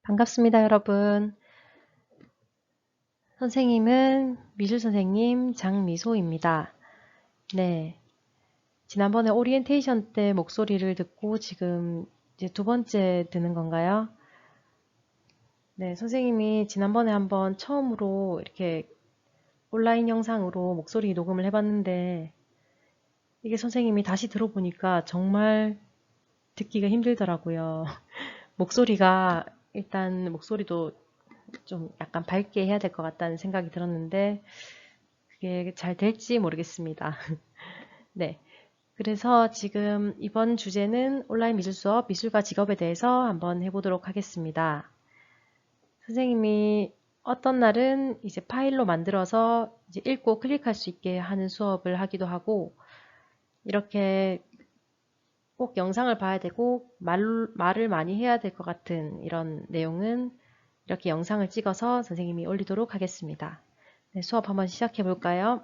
반갑습니다, 여러분. 선생님은 미술선생님 장미소입니다. 네. 지난번에 오리엔테이션 때 목소리를 듣고 지금 이제 두 번째 듣는 건가요? 네, 선생님이 지난번에 한번 처음으로 이렇게 온라인 영상으로 목소리 녹음을 해봤는데 이게 선생님이 다시 들어보니까 정말 듣기가 힘들더라고요. 목소리가 일단 목소리도 좀 약간 밝게 해야 될 것 같다는 생각이 들었는데 그게 잘 될지 모르겠습니다. 네. 그래서 지금 이번 주제는 온라인 미술 수업 미술가 직업에 대해서 한번 해보도록 하겠습니다. 선생님이 어떤 날은 이제 파일로 만들어서 이제 읽고 클릭할 수 있게 하는 수업을 하기도 하고 이렇게 꼭 영상을 봐야 되고 말을 많이 해야 될 것 같은 이런 내용은 이렇게 영상을 찍어서 선생님이 올리도록 하겠습니다. 네, 수업 한번 시작해 볼까요?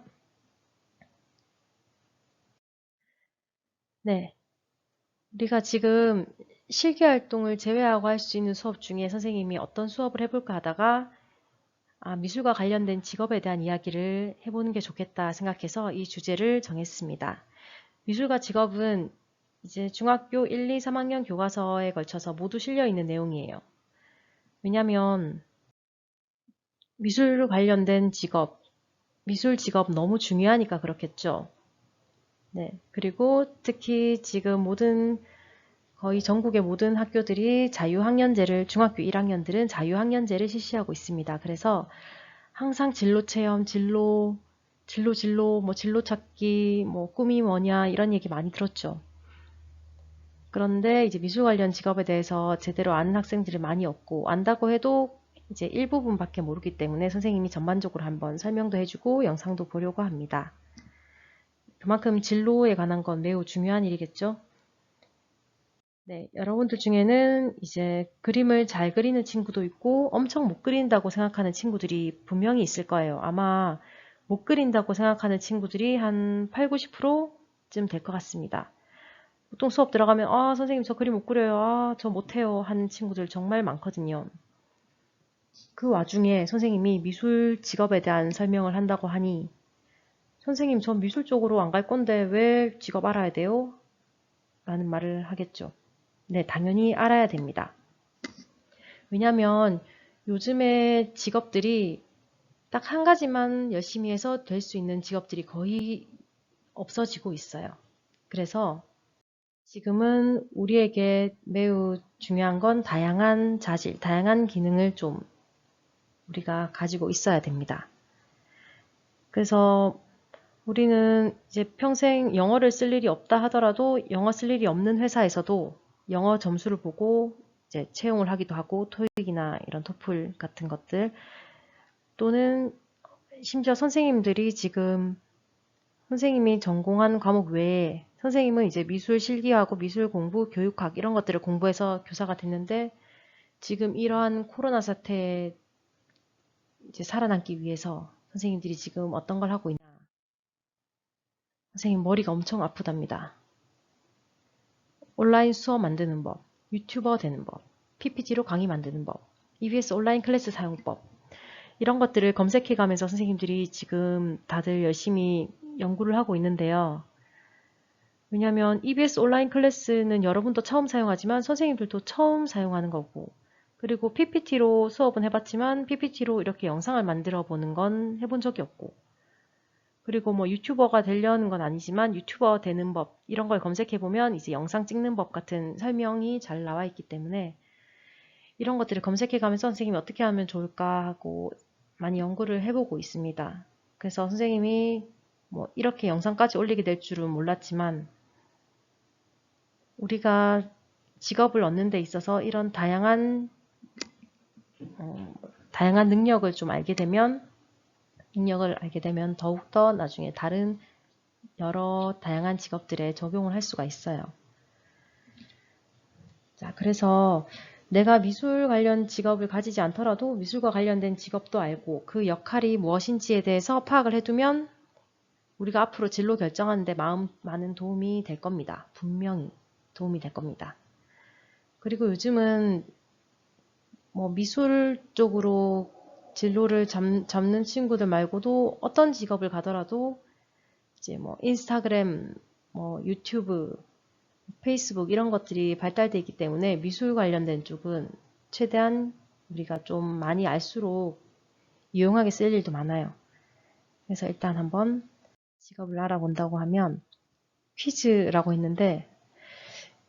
네. 우리가 지금 실기활동을 제외하고 할 수 있는 수업 중에 선생님이 어떤 수업을 해볼까 하다가 미술과 관련된 직업에 대한 이야기를 해보는 게 좋겠다 생각해서 이 주제를 정했습니다. 미술가 직업은 이제 중학교 1, 2, 3학년 교과서에 걸쳐서 모두 실려 있는 내용이에요. 왜냐하면 미술 관련된 직업, 미술 직업 너무 중요하니까 그렇겠죠. 네. 그리고 특히 지금 거의 전국의 모든 학교들이 자유학년제를, 중학교 1학년들은 자유학년제를 실시하고 있습니다. 그래서 항상 진로 체험, 뭐 진로 찾기, 뭐 꿈이 뭐냐 이런 얘기 많이 들었죠. 그런데 이제 미술 관련 직업에 대해서 제대로 아는 학생들이 많이 없고 안다고 해도 이제 일부분밖에 모르기 때문에 선생님이 전반적으로 한번 설명도 해주고 영상도 보려고 합니다. 그만큼 진로에 관한 건 매우 중요한 일이겠죠. 네, 여러분들 중에는 이제 그림을 잘 그리는 친구도 있고 엄청 못 그린다고 생각하는 친구들이 분명히 있을 거예요. 아마 못 그린다고 생각하는 친구들이 한 8, 90%쯤 될 것 같습니다. 보통 수업 들어가면 선생님 저 그림 못 그려요. 저 못해요 하는 친구들 정말 많거든요. 그 와중에 선생님이 미술 직업에 대한 설명을 한다고 하니 선생님 전 미술 쪽으로 안 갈 건데 왜 직업 알아야 돼요? 라는 말을 하겠죠. 네, 당연히 알아야 됩니다. 왜냐면 요즘의 직업들이 딱 한 가지만 열심히 해서 될 수 있는 직업들이 거의 없어지고 있어요. 그래서 지금은 우리에게 매우 중요한 건 다양한 자질, 다양한 기능을 좀 우리가 가지고 있어야 됩니다. 그래서 우리는 이제 평생 영어를 쓸 일이 없다 하더라도 영어 쓸 일이 없는 회사에서도 영어 점수를 보고 이제 채용을 하기도 하고 토익이나 이런 토플 같은 것들 또는 심지어 선생님들이 지금 선생님이 전공한 과목 외에 선생님은 이제 미술 실기하고 미술 공부, 교육학 이런 것들을 공부해서 교사가 됐는데 지금 이러한 코로나 사태에 이제 살아남기 위해서 선생님들이 지금 어떤 걸 하고 있나. 선생님 머리가 엄청 아프답니다. 온라인 수업 만드는 법, 유튜버 되는 법, PPT로 강의 만드는 법, EBS 온라인 클래스 사용법 이런 것들을 검색해 가면서 선생님들이 지금 다들 열심히 연구를 하고 있는데요. 왜냐하면 EBS 온라인 클래스는 여러분도 처음 사용하지만 선생님들도 처음 사용하는 거고 그리고 PPT로 수업은 해봤지만 PPT로 이렇게 영상을 만들어 보는 건 해본 적이 없고 그리고 뭐 유튜버가 되려는 건 아니지만 유튜버 되는 법 이런 걸 검색해 보면 이제 영상 찍는 법 같은 설명이 잘 나와 있기 때문에 이런 것들을 검색해 가면서 선생님이 어떻게 하면 좋을까 하고 많이 연구를 해보고 있습니다. 그래서 선생님이 뭐 이렇게 영상까지 올리게 될 줄은 몰랐지만 우리가 직업을 얻는 데 있어서 이런 다양한 능력을 알게 되면 더욱더 나중에 다른 여러 다양한 직업들에 적용을 할 수가 있어요. 자, 그래서 내가 미술 관련 직업을 가지지 않더라도 미술과 관련된 직업도 알고 그 역할이 무엇인지에 대해서 파악을 해두면 우리가 앞으로 진로 결정하는 데 많은 도움이 될 겁니다. 분명히 도움이 될 겁니다. 그리고 요즘은 뭐 미술 쪽으로 진로를 잡는 친구들 말고도 어떤 직업을 가더라도 이제 뭐 인스타그램, 뭐 유튜브, 페이스북 이런 것들이 발달되어 있기 때문에 미술 관련된 쪽은 최대한 우리가 좀 많이 알수록 유용하게 쓸 일도 많아요. 그래서 일단 한번 직업을 알아본다고 하면 퀴즈라고 했는데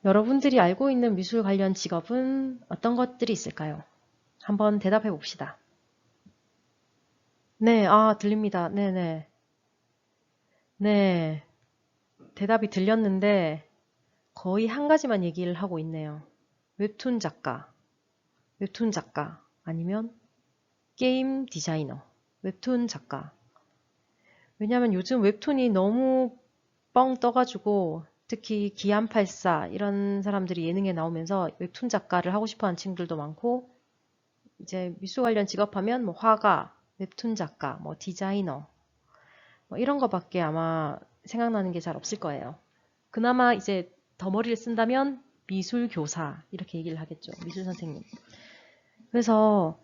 여러분들이 알고 있는 미술 관련 직업은 어떤 것들이 있을까요? 한번 대답해 봅시다. 네, 들립니다. 네네. 네, 대답이 들렸는데 거의 한 가지만 얘기를 하고 있네요. 웹툰 작가, 웹툰 작가, 아니면 게임 디자이너, 웹툰 작가. 왜냐면 요즘 웹툰이 너무 뻥 떠가지고 특히 기안84 이런 사람들이 예능에 나오면서 웹툰 작가를 하고 싶어하는 친구들도 많고 이제 미술 관련 직업하면 뭐 화가, 웹툰 작가, 뭐 디자이너 뭐 이런 거밖에 아마 생각나는 게 잘 없을 거예요. 그나마 이제 더 머리를 쓴다면 미술 교사 이렇게 얘기를 하겠죠. 미술 선생님. 그래서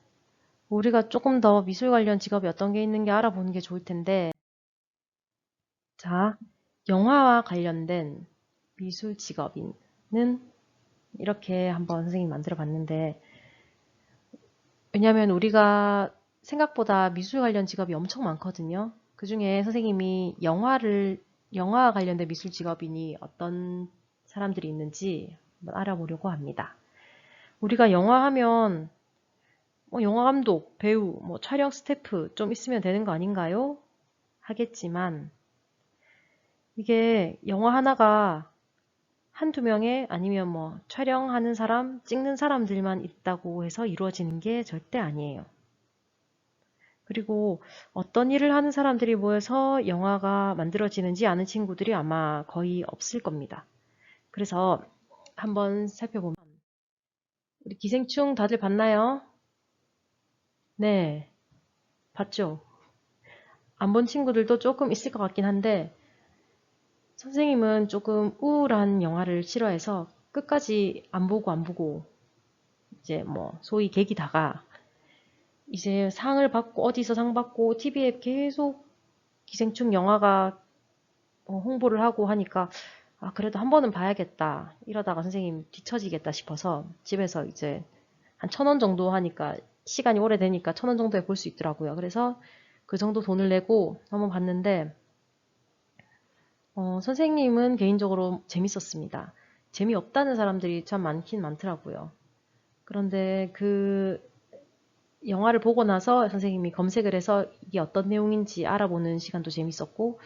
우리가 조금 더 미술 관련 직업이 어떤 게 있는 게 알아보는 게 좋을 텐데 자, 영화와 관련된 미술 직업인은 이렇게 한번 선생님이 만들어 봤는데 왜냐하면 우리가 생각보다 미술 관련 직업이 엄청 많거든요. 그 중에 선생님이 영화와 관련된 미술 직업인이 어떤 사람들이 있는지 한번 알아보려고 합니다. 우리가 영화 하면 뭐 영화 감독, 배우, 뭐 촬영 스태프 좀 있으면 되는 거 아닌가요? 하겠지만 이게 영화 하나가 한두 명의 아니면 뭐 촬영하는 사람, 찍는 사람들만 있다고 해서 이루어지는 게 절대 아니에요. 그리고 어떤 일을 하는 사람들이 모여서 영화가 만들어지는지 아는 친구들이 아마 거의 없을 겁니다. 그래서 한번 살펴보면 우리 기생충 다들 봤나요? 네, 봤죠? 안 본 친구들도 조금 있을 것 같긴 한데 선생님은 조금 우울한 영화를 싫어해서 끝까지 안 보고 이제 뭐 소위 개기다가 이제 상을 받고 어디서 상 받고 TV에 계속 기생충 영화가 홍보를 하고 하니까 그래도 한 번은 봐야겠다 이러다가 선생님 뒤처지겠다 싶어서 집에서 이제 한 1,000원 정도 하니까 시간이 오래되니까 1,000원 정도에 볼 수 있더라고요. 그래서 그 정도 돈을 내고 한번 봤는데 선생님은 개인적으로 재밌었습니다. 재미없다는 사람들이 참 많긴 많더라고요. 그런데 그 영화를 보고 나서 선생님이 검색을 해서 이게 어떤 내용인지 알아보는 시간도 재밌었고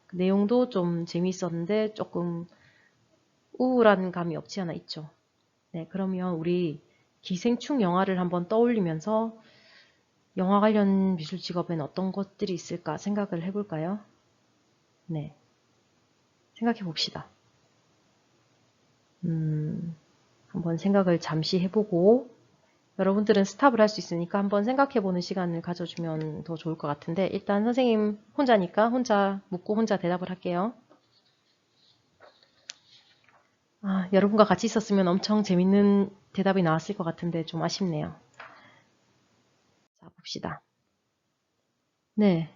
그 내용도 좀 재밌었는데 조금 우울한 감이 없지 않아 있죠. 네, 그러면 우리 기생충 영화를 한번 떠올리면서 영화 관련 미술 직업에는 어떤 것들이 있을까 생각을 해볼까요? 네, 생각해 봅시다. 한번 생각을 잠시 해보고 여러분들은 스탑을 할 수 있으니까 한번 생각해보는 시간을 가져주면 더 좋을 것 같은데 일단 선생님 혼자니까 혼자 묻고 혼자 대답을 할게요. 여러분과 같이 있었으면 엄청 재밌는 대답이 나왔을 것 같은데 좀 아쉽네요. 자, 봅시다. 네,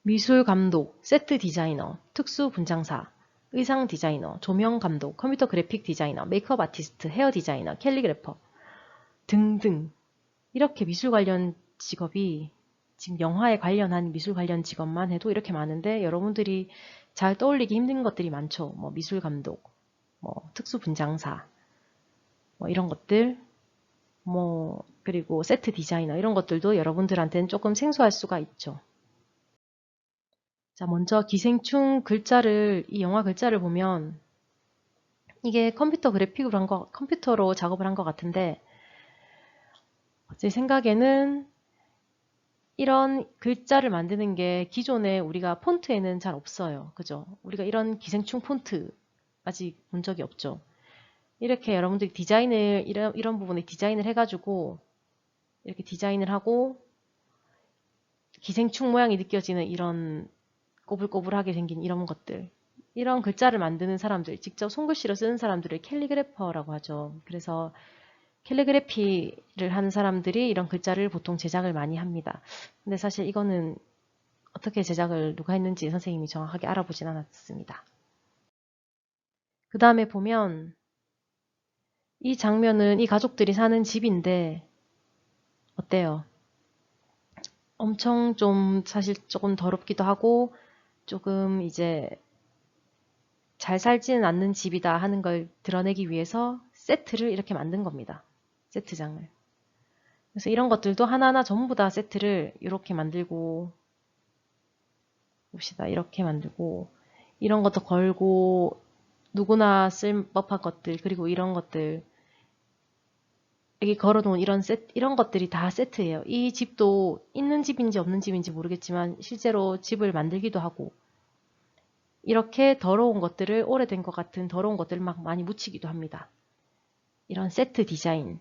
미술 감독, 세트 디자이너, 특수 분장사, 의상 디자이너, 조명 감독, 컴퓨터 그래픽 디자이너, 메이크업 아티스트, 헤어 디자이너, 캘리그래퍼 등등 이렇게 미술 관련 직업이 지금 영화에 관련한 미술 관련 직업만 해도 이렇게 많은데 여러분들이 잘 떠올리기 힘든 것들이 많죠. 뭐 미술 감독, 뭐 특수 분장사, 뭐 이런 것들, 뭐 그리고 세트 디자이너 이런 것들도 여러분들한테는 조금 생소할 수가 있죠. 자, 먼저 기생충 글자를 이 영화 글자를 보면 이게 컴퓨터로 작업을 한 것 같은데 제 생각에는 이런 글자를 만드는 게 기존에 우리가 폰트에는 잘 없어요. 그죠? 우리가 이런 기생충 폰트 아직 본 적이 없죠. 이렇게 여러분들이 이런 부분에 디자인을 해가지고 이렇게 디자인을 하고 기생충 모양이 느껴지는 이런 꼬불꼬불하게 생긴 이런 것들. 이런 글자를 만드는 사람들, 직접 손글씨로 쓰는 사람들을 캘리그래퍼라고 하죠. 그래서 캘리그래피를 하는 사람들이 이런 글자를 보통 제작을 많이 합니다. 근데 사실 이거는 어떻게 제작을 누가 했는지 선생님이 정확하게 알아보진 않았습니다. 그 다음에 보면 이 장면은 이 가족들이 사는 집인데 어때요? 엄청 좀 사실 조금 더럽기도 하고 조금 이제 잘 살지는 않는 집이다 하는 걸 드러내기 위해서 세트를 이렇게 만든 겁니다. 세트장을. 그래서 이런 것들도 하나하나 전부 다 세트를 이렇게 만들고 봅시다. 이렇게 만들고 이런 것도 걸고 누구나 쓸 법한 것들 그리고 이런 것들 여기 걸어놓은 이런 것들이 다 세트예요. 이 집도 있는 집인지 없는 집인지 모르겠지만 실제로 집을 만들기도 하고 이렇게 더러운 것들을 오래된 것 같은 더러운 것들을 막 많이 묻히기도 합니다. 이런 세트 디자인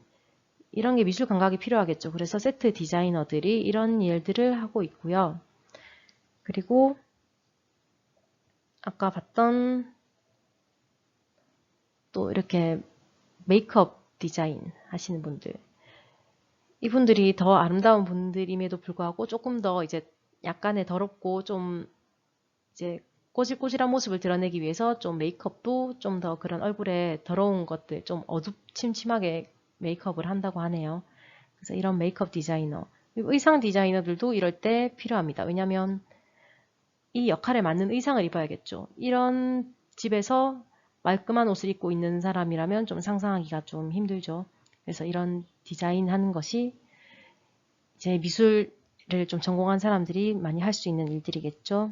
이런 게 미술 감각이 필요하겠죠. 그래서 세트 디자이너들이 이런 일들을 하고 있고요. 그리고 아까 봤던 또 이렇게 메이크업 디자인 하시는 분들 이분들이 더 아름다운 분들임에도 불구하고 조금 더 이제 약간의 더럽고 좀 이제 꼬질꼬질한 모습을 드러내기 위해서 좀 메이크업도 좀 더 그런 얼굴에 더러운 것들 좀 어둡침침하게 메이크업을 한다고 하네요. 그래서 이런 메이크업 디자이너 그리고 의상 디자이너들도 이럴 때 필요합니다. 왜냐하면 이 역할에 맞는 의상을 입어야겠죠. 이런 집에서 말끔한 옷을 입고 있는 사람이라면 좀 상상하기가 좀 힘들죠. 그래서 이런 디자인하는 것이 이제 미술을 좀 전공한 사람들이 많이 할 수 있는 일들이겠죠.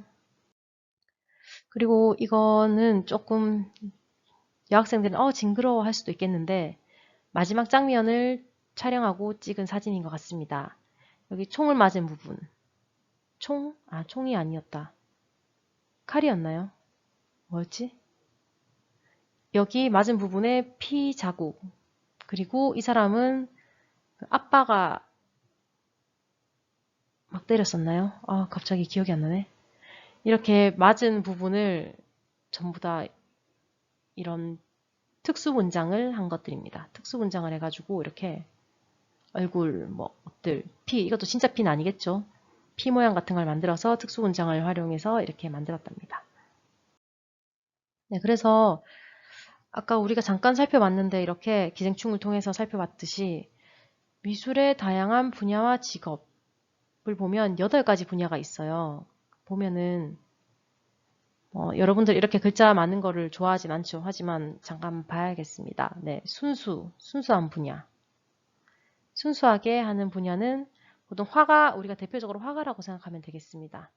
그리고 이거는 조금 여학생들은 징그러워 할 수도 있겠는데 마지막 장면을 촬영하고 찍은 사진인 것 같습니다. 여기 총을 맞은 부분. 총이 아니었다. 칼이었나요? 뭐였지? 여기 맞은 부분에 피 자국. 그리고 이 사람은 아빠가 막 때렸었나요? 갑자기 기억이 안 나네. 이렇게 맞은 부분을 전부 다 이런 특수 분장을 한 것들입니다. 특수 분장을 해가지고 이렇게 얼굴, 옷들, 피, 이것도 진짜 피는 아니겠죠? 피 모양 같은 걸 만들어서 특수 분장을 활용해서 이렇게 만들었답니다. 네, 그래서 아까 우리가 잠깐 살펴봤는데 이렇게 기생충을 통해서 살펴봤듯이 미술의 다양한 분야와 직업을 보면 8가지 분야가 있어요. 보면은 여러분들 이렇게 글자 많은 거를 좋아하진 않죠. 하지만 잠깐 봐야겠습니다. 네, 순수한 분야. 순수하게 하는 분야는 보통 화가, 우리가 대표적으로 화가라고 생각하면 되겠습니다.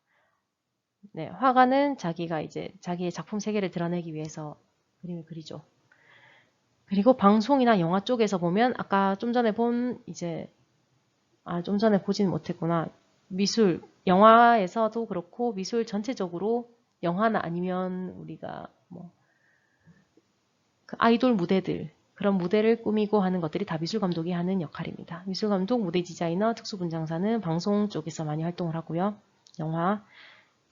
네, 화가는 자기가 이제 자기의 작품 세계를 드러내기 위해서 그림을 그리죠. 그리고 방송이나 영화 쪽에서 보면 아까 좀 전에 좀 전에 보지는 못했구나. 미술, 영화에서도 그렇고 미술 전체적으로 영화나 아니면 우리가 그 아이돌 무대들 그런 무대를 꾸미고 하는 것들이 다 미술 감독이 하는 역할입니다. 미술 감독, 무대 디자이너, 특수 분장사는 방송 쪽에서 많이 활동을 하고요. 영화,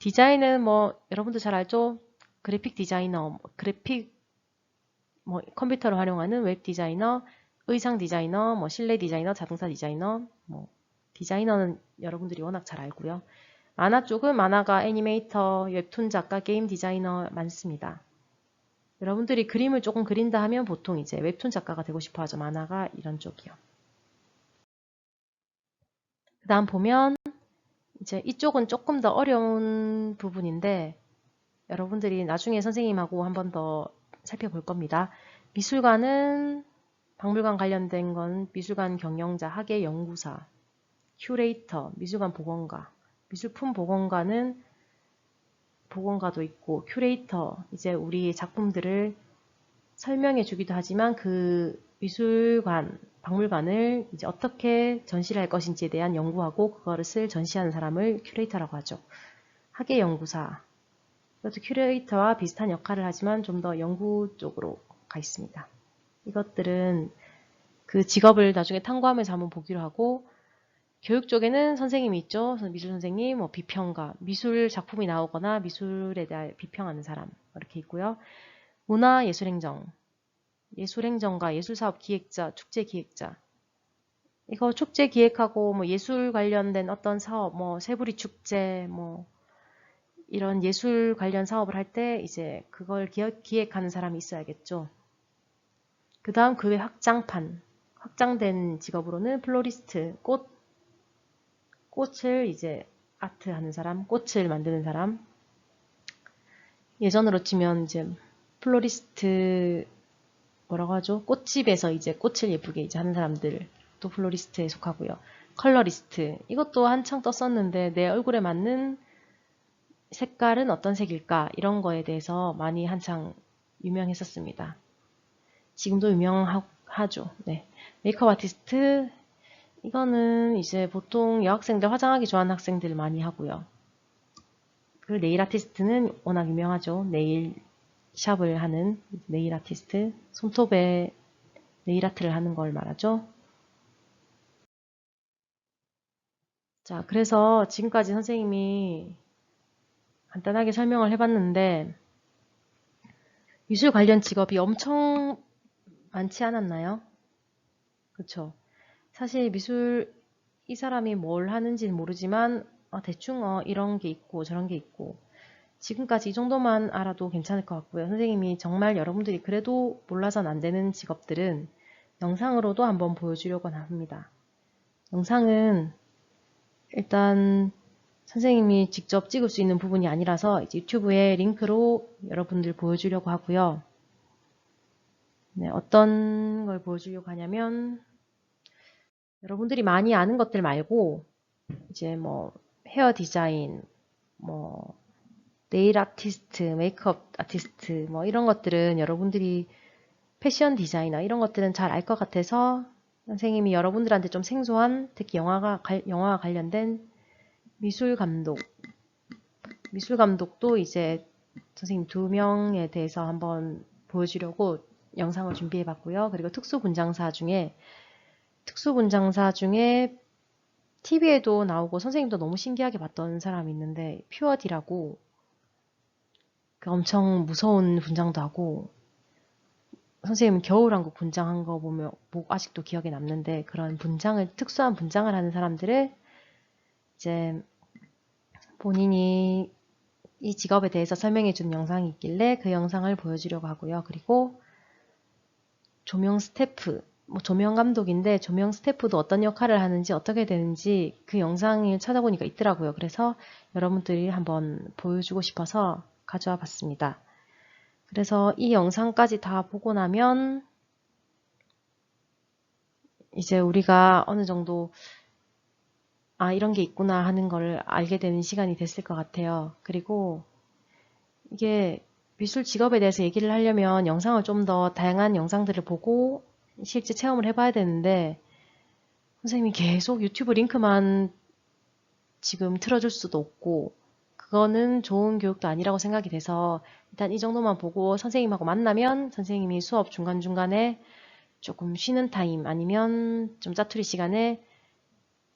디자인은 여러분도 잘 알죠? 그래픽 디자이너, 컴퓨터를 활용하는 웹 디자이너, 의상 디자이너, 실내 디자이너, 자동차 디자이너, 디자이너는 여러분들이 워낙 잘 알고요. 만화 쪽은 만화가, 애니메이터, 웹툰 작가, 게임 디자이너 많습니다. 여러분들이 그림을 조금 그린다 하면 보통 이제 웹툰 작가가 되고 싶어 하죠. 만화가 이런 쪽이요. 그 다음 보면 이제 이쪽은 조금 더 어려운 부분인데 여러분들이 나중에 선생님하고 한 번 더 살펴볼 겁니다. 미술관은 박물관 관련된 건 미술관 경영자, 학예 연구사, 큐레이터, 미술관 보건가, 미술품 보건가는 보건가도 있고 큐레이터, 이제 우리 작품들을 설명해 주기도 하지만 그 미술관, 박물관을 이제 어떻게 전시를 할 것인지에 대한 연구하고 그거를 전시하는 사람을 큐레이터라고 하죠. 학예 연구사, 이것도 큐레이터와 비슷한 역할을 하지만 좀 더 연구 쪽으로 가 있습니다. 이것들은 그 직업을 나중에 탐구하면서 한번 보기로 하고 교육 쪽에는 선생님이 있죠. 미술 선생님, 비평가, 미술 작품이 나오거나 미술에 대해 비평하는 사람 이렇게 있고요. 문화예술행정, 예술행정가, 예술사업 기획자, 축제 기획자. 이거 축제 기획하고 뭐 예술 관련된 어떤 사업, 뭐 새부리 축제, 뭐 이런 예술 관련 사업을 할 때 이제 그걸 기획하는 사람이 있어야겠죠. 그 다음 그 외 확장된 직업으로는 플로리스트, 꽃을 이제 아트하는 사람, 꽃을 만드는 사람. 예전으로 치면 이제 플로리스트 뭐라고 하죠? 꽃집에서 이제 꽃을 예쁘게 이제 하는 사람들 또 플로리스트에 속하고요. 컬러리스트 이것도 한창 떴었는데 내 얼굴에 맞는 색깔은 어떤 색일까 이런 거에 대해서 많이 한창 유명했었습니다. 지금도 유명하죠. 네. 메이크업 아티스트 이거는 이제 보통 여학생들 화장하기 좋아하는 학생들 많이 하고요. 그 네일 아티스트는 워낙 유명하죠. 네일 샵을 하는 네일 아티스트, 손톱에 네일 아트를 하는 걸 말하죠. 자, 그래서 지금까지 선생님이 간단하게 설명을 해봤는데 미술 관련 직업이 엄청 많지 않았나요? 그쵸? 사실 미술 이 사람이 뭘 하는지는 모르지만 대충 이런 게 있고 저런 게 있고 지금까지 이 정도만 알아도 괜찮을 것 같고요. 선생님이 정말 여러분들이 그래도 몰라선 안 되는 직업들은 영상으로도 한번 보여주려고 합니다. 영상은 일단 선생님이 직접 찍을 수 있는 부분이 아니라서 이제 유튜브에 링크로 여러분들 보여주려고 하고요. 네, 어떤 걸 보여주려고 하냐면 여러분들이 많이 아는 것들 말고 이제 뭐 헤어 디자인, 뭐 네일 아티스트, 메이크업 아티스트 뭐 이런 것들은 여러분들이 패션 디자이너 이런 것들은 잘 알 것 같아서 선생님이 여러분들한테 좀 생소한 특히 영화와 관련된 미술 감독도 이제 선생님 2명에 대해서 한번 보여주려고 영상을 준비해 봤고요. 그리고 특수분장사 중에 TV에도 나오고 선생님도 너무 신기하게 봤던 사람이 있는데 퓨어디라고 그 엄청 무서운 분장도 하고 선생님 겨울왕국 분장한 거 보면 아직도 기억에 남는데 그런 특수한 분장을 하는 사람들을 이제 본인이 이 직업에 대해서 설명해 준 영상이 있길래 그 영상을 보여주려고 하고요. 그리고 조명 스태프, 조명 감독인데 조명 스태프도 어떤 역할을 하는지 어떻게 되는지 그 영상을 찾아보니까 있더라고요. 그래서 여러분들이 한번 보여주고 싶어서 가져와 봤습니다. 그래서 이 영상까지 다 보고 나면 이제 우리가 어느 정도 이런 게 있구나 하는 걸 알게 되는 시간이 됐을 것 같아요. 그리고 이게 미술 직업에 대해서 얘기를 하려면 영상을 좀 더 다양한 영상들을 보고 실제 체험을 해봐야 되는데 선생님이 계속 유튜브 링크만 지금 틀어줄 수도 없고 그거는 좋은 교육도 아니라고 생각이 돼서 일단 이 정도만 보고 선생님하고 만나면 선생님이 수업 중간중간에 조금 쉬는 타임 아니면 좀 짜투리 시간에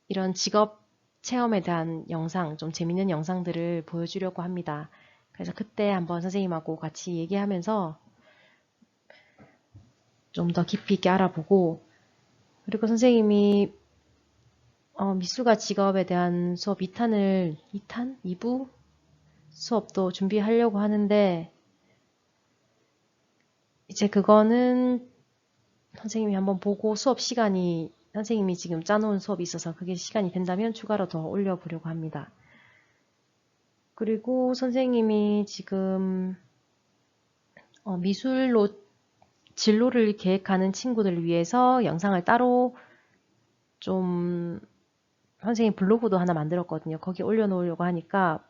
이런 직업 체험에 대한 영상, 좀 재밌는 영상들을 보여주려고 합니다. 그래서 그때 한번 선생님하고 같이 얘기하면서 좀 더 깊이 있게 알아보고 그리고 선생님이 미술가 직업에 대한 수업 2부 수업도 준비하려고 하는데 이제 그거는 선생님이 한번 보고 선생님이 지금 짜놓은 수업이 있어서 그게 시간이 된다면 추가로 더 올려보려고 합니다. 그리고 선생님이 지금 미술로 진로를 계획하는 친구들을 위해서 영상을 따로 좀 선생님 블로그도 하나 만들었거든요. 거기 올려놓으려고 하니까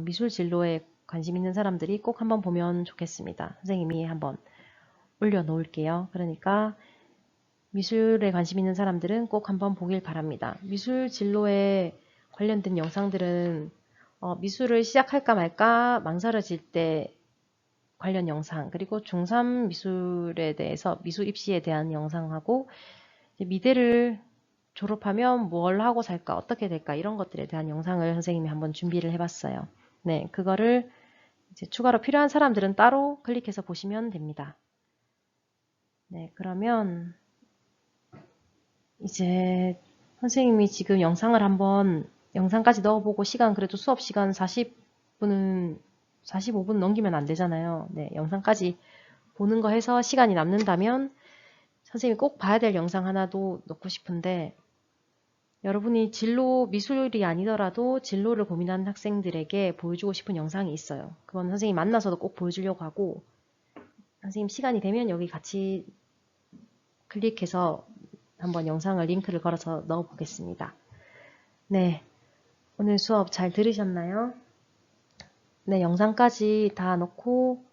미술 진로에 관심 있는 사람들이 꼭 한번 보면 좋겠습니다. 선생님이 한번 올려놓을게요. 그러니까 미술에 관심 있는 사람들은 꼭 한번 보길 바랍니다. 미술 진로에 관련된 영상들은 미술을 시작할까 말까 망설여질 때 관련 영상 그리고 중3 미술에 대해서 미술 입시에 대한 영상하고 미대를 졸업하면 뭘 하고 살까 어떻게 될까 이런 것들에 대한 영상을 선생님이 한번 준비를 해봤어요. 네, 그거를 이제 추가로 필요한 사람들은 따로 클릭해서 보시면 됩니다. 네, 그러면 이제 선생님이 지금 영상까지 넣어보고 시간 그래도 수업 시간 40분은 45분 넘기면 안 되잖아요. 네, 영상까지 보는 거 해서 시간이 남는다면 선생님이 꼭 봐야 될 영상 하나도 넣고 싶은데 여러분이 진로 미술이 아니더라도 진로를 고민하는 학생들에게 보여주고 싶은 영상이 있어요. 그건 선생님 만나서도 꼭 보여주려고 하고 선생님 시간이 되면 여기 같이 클릭해서 한번 영상을 링크를 걸어서 넣어 보겠습니다. 네, 오늘 수업 잘 들으셨나요? 네, 영상까지 다 넣고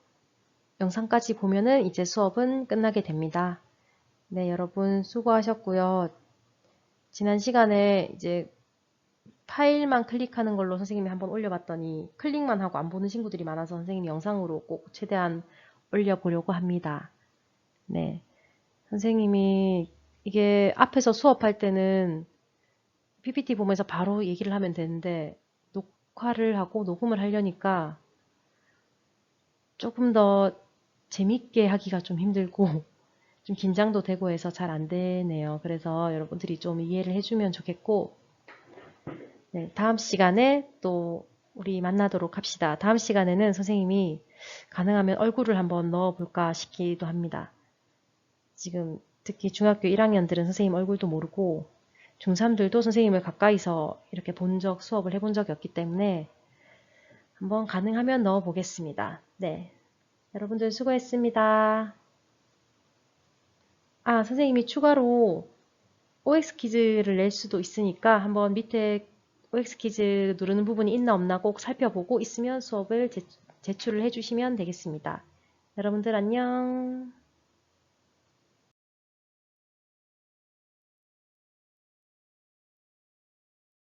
영상까지 보면은 이제 수업은 끝나게 됩니다. 네, 여러분 수고하셨고요. 지난 시간에 이제 파일만 클릭하는 걸로 선생님이 한번 올려봤더니 클릭만 하고 안 보는 친구들이 많아서 선생님이 영상으로 꼭 최대한 올려보려고 합니다. 네, 선생님이 이게 앞에서 수업할 때는 PPT 보면서 바로 얘기를 하면 되는데 녹화를 하고 녹음을 하려니까 조금 더 재밌게 하기가 좀 힘들고 좀 긴장도 되고 해서 잘 안 되네요. 그래서 여러분들이 좀 이해를 해주면 좋겠고 네, 다음 시간에 또 우리 만나도록 합시다. 다음 시간에는 선생님이 가능하면 얼굴을 한번 넣어볼까 싶기도 합니다. 지금 특히 중학교 1학년들은 선생님 얼굴도 모르고 중3들도 선생님을 가까이서 이렇게 수업을 해본 적이 없기 때문에 한번 가능하면 넣어보겠습니다. 네, 여러분들 수고했습니다. 아, 선생님이 추가로 OX 퀴즈를 낼 수도 있으니까 한번 밑에 OX 퀴즈 누르는 부분이 있나 없나 꼭 살펴보고 있으면 수업을 제출을 해주시면 되겠습니다. 여러분들 안녕.